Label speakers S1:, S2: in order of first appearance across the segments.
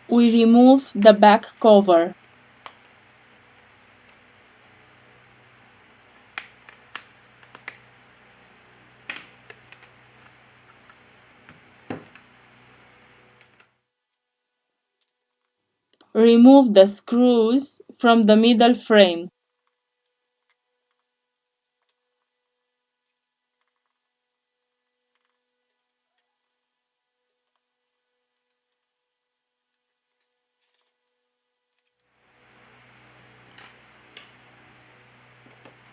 S1: We remove the back cover. Remove the screws from the middle frame.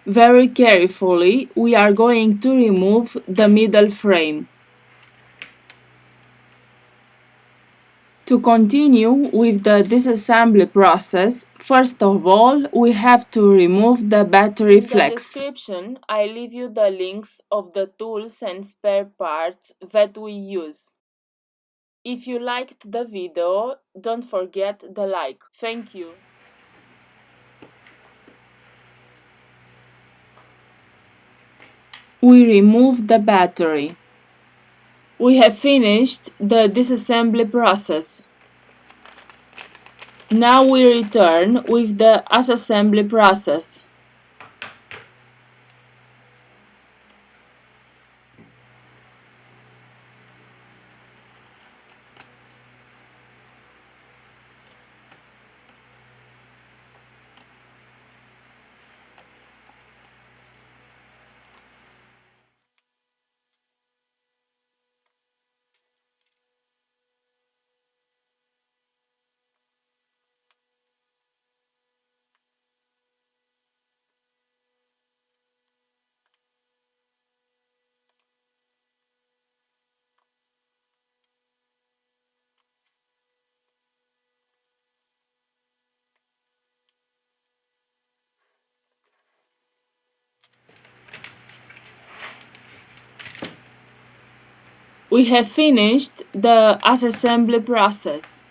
S1: Very carefully, we are going to remove the middle frame. To continue with the disassembly process, first of all, we have to remove the battery flex. In the description, I leave you the links of the tools and spare parts that we use. If you liked the video, don't forget the like. Thank you. We remove the battery. We have finished the disassembly process. Now we return with the assembly process. We have finished the assembly process.